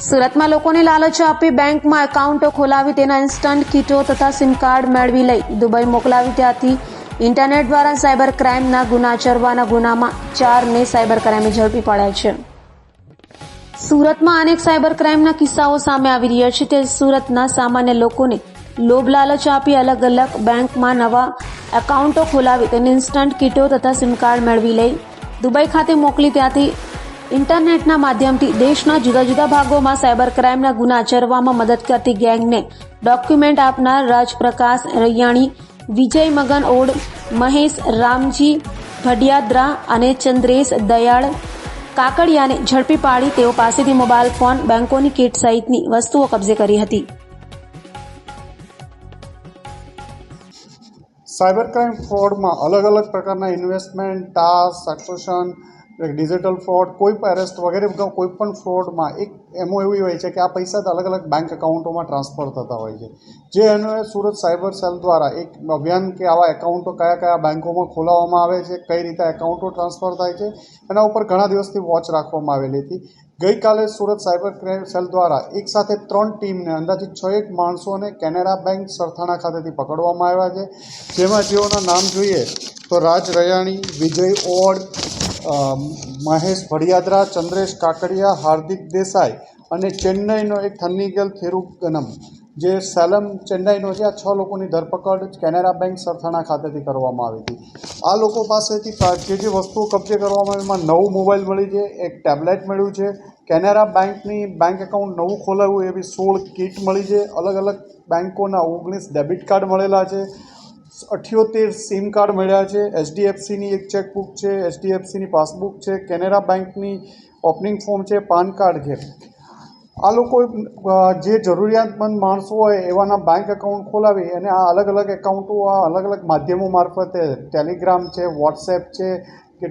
સુરતમાં લોકોને લાલચ આપી બેંકમાં એકાઉન્ટો ખોલાવી તેના ઇન્સ્ટન્ટ કીટો તથા સિમ કાર્ડ મેળવી લઈ દુબઈ મોકલાવી ત્યાંથી ઇન્ટરનેટ દ્વારા સાયબર ક્રાઇમના ગુના આચરવાના ગુનામાં 4ને સાયબર ક્રાઇમે ઝડપી પાડ્યા છે। સુરતમાં અનેક સાયબર ક્રાઇમના કિસ્સાઓ સામે આવી રહ્યા છે તે સુરતના સામાન્ય લોકોને લોભ લાલચ આપી અલગ અલગ બેંકમાં નવા એકાઉન્ટો ખોલાવી તેની ઇન્સ્ટન્ટ કીટો તથા સિમ કાર્ડ મેળવી લઈ દુબઈ ખાતે મોકલી ત્યાંથી ઇન્ટરનેટના માધ્યમથી દેશના જુદા જુદા ભાગોમાં સાયબર ક્રાઇમના ગુના આચરવામાં મદદ કરતી ગેંગને ડોક્યુમેન્ટ આપનાર રાજપ્રકાશ રૈયાણી, વિજય મગન ઓડ, મહેશ રામજી ભડિયાદ્રા અને ચંદ્રેશ દયાળ કાકડિયાને ઝડપી પાડી તેઓ પાસેથી મોબાઈલ ફોન, બેંકોની કીટ સહિતની વસ્તુઓ કબજે કરી હતી। સાયબર ક્રાઇમ ફ્રોડમાં અલગ અલગ પ્રકારના investment, task, extortion, digital fraud, કોઈ પણ એરેસ્ટ વગેરે કોઈ પણ ફ્રોડમાં એક એમો એવી હોય છે કે આ પૈસા અલગ અલગ બેંક એકાઉન્ટોમાં ટ્રાન્સફર થતા હોય છે, જે અન્વયે સુરત સાયબર સેલ દ્વારા એક અભિયાન કે આવા એકાઉન્ટો કયા કયા બેંકોમાં ખોલાવવામાં આવે છે, કઈ રીતે એકાઉન્ટો ટ્રાન્સફર થાય છે, એના ઉપર ઘણા દિવસથી વોચ રાખવામાં આવેલી હતી। ગઈકાલે સુરત સાયબર ક્રાઇમ સેલ દ્વારા એક સાથે 3 ટીમને અંદાજિત 6 માણસોને કેનેરા બેંક સરથાણા ખાતેથી પકડવામાં આવ્યા છે, જેમાં જેઓના નામ જોઈએ તો રાજ રૈયાણી, વિજય ઓડ, મહેશ ભડિયાદ્રા, ચંદ્રેશ કાકડિયા, હાર્દિક દેસાઈ અને ચેન્નઈનો એક થન્નીગલ થેરુગનમ જે સેલમ ચેન્નઈનો છે। આ 6 લોકોની ધરપકડ કેનેરા બેંક સરથાણા ખાતેથી કરવામાં આવી હતી। આ લોકો પાસેથી જે વસ્તુઓ કબજે કરવામાં આવી એમાં 9 મોબાઈલ મળી છે, એક ટેબ્લેટ મળ્યું છે, કેનેરા બેંકની બેંક એકાઉન્ટ નવું ખોલાવ્યું એવી 16 કીટ મળી છે, અલગ અલગ બેંકોના 19 ડેબિટ કાર્ડ મળેલા છે, 78 સિમ કાર્ડ મળ્યા છે, HDFCની એક ચેકબુક છે, HDFCની પાસબુક છે, કેનેરા બેંકની ઓપનિંગ ફોર્મ છે, પાન કાર્ડ છે। આ લોકો જે જરૂરિયાતમંદ માણસો હોય એવાના બેંક એકાઉન્ટ ખોલાવી અને આ અલગ અલગ એકાઉન્ટો આ અલગ અલગ માધ્યમો મારફતે ટેલિગ્રામ છે, વોટ્સએપ છે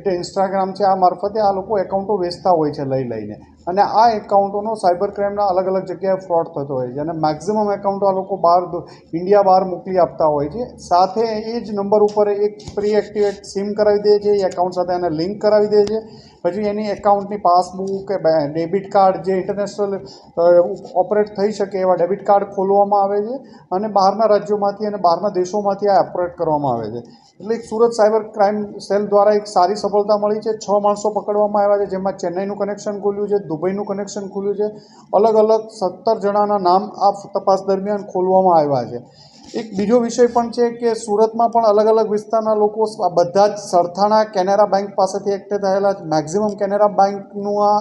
કે ઇન્સ્ટાગ્રામ છે, આ મારફતે આ લોકો એકાઉન્ટો વેચતા હોય છે લઈને અને આ એકાઉન્ટોનો સાયબર ક્રાઇમના અલગ અલગ જગ્યાએ ફ્રોડ થતો હોય છે અને મેક્ઝિમમ એકાઉન્ટો આ લોકો ઇન્ડિયા બહાર મોકલી આપતા હોય છે। સાથે એ જ નંબર ઉપર એક પ્રી એક્ટિવેટ સિમ કરાવી દે છે, એ એકાઉન્ટ સાથે એને લિંક કરાવી દે છે, પછી એની એકાઉન્ટની પાસબુક કે ડેબિટ કાર્ડ જે ઇન્ટરનેશનલ ઓપરેટ થઈ શકે એવા ડેબિટ કાર્ડ ખોલવામાં આવે છે અને બહારના રાજ્યોમાંથી અને બહારના દેશોમાંથી આ ઓપરેટ કરવામાં આવે છે। એટલે એક સુરત સાયબર ક્રાઇમ સેલ દ્વારા એક સારી સફળતા મળી છે। 6 માણસો પકડવામાં આવ્યા છે, જેમાં ચેન્નઈનું કનેક્શન ખુલ્યું છે, દુબઈનું કનેક્શન ખુલ્યું છે, અલગ અલગ 17 જણાના નામ આ તપાસ દરમિયાન ખોલવામાં આવ્યા છે। એક બીજો વિષય પણ છે કે સુરતમાં પણ અલગ અલગ વિસ્તારના લોકો બધા જ સરથાણા કેનેરા બેંક પાસેથી એક્ટિવ થયેલા મેક્ઝિમમ કેનેરા બેંકનું આ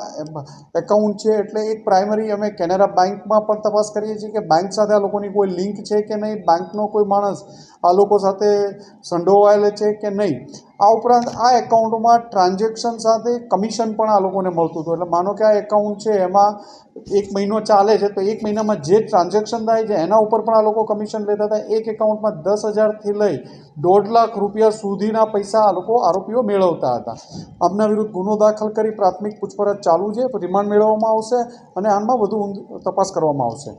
એકાઉન્ટ છે, એટલે એક પ્રાઇમરી અમે કેનેરા બેંકમાં પણ તપાસ કરીએ છીએ કે બેંક સાથે આ લોકોની કોઈ લિંક છે કે નહીં, બેંકનો કોઈ માણસ આ લોકો સાથે સંડોવાયેલો છે કે નહીં। આ ઉપરાંત આ એકાઉન્ટમાં ટ્રાન્ઝેક્શન સાથે કમિશન પણ આ લોકોને મળતું હતું। એટલે માનો કે આ એકાઉન્ટ છે એમાં 1 મહિનો ચાલે છે તો 1 મહિનામાં જે ટ્રાન્ઝેક્શન થાય છે એના ઉપર પણ આ લોકો કમિશન લેતા હતા। એક એકાઉન્ટમાં 10,000થી લઈ 1.5 લાખ રૂપિયા સુધીના પૈસા આ લોકો આરોપીઓ મેળવતા હતા। આમના વિરુદ્ધ ગુનો દાખલ કરી પ્રાથમિક પૂછપરછ ચાલુ છે, રિમાન્ડ મેળવવામાં આવશે અને આમાં વધુ તપાસ કરવામાં આવશે।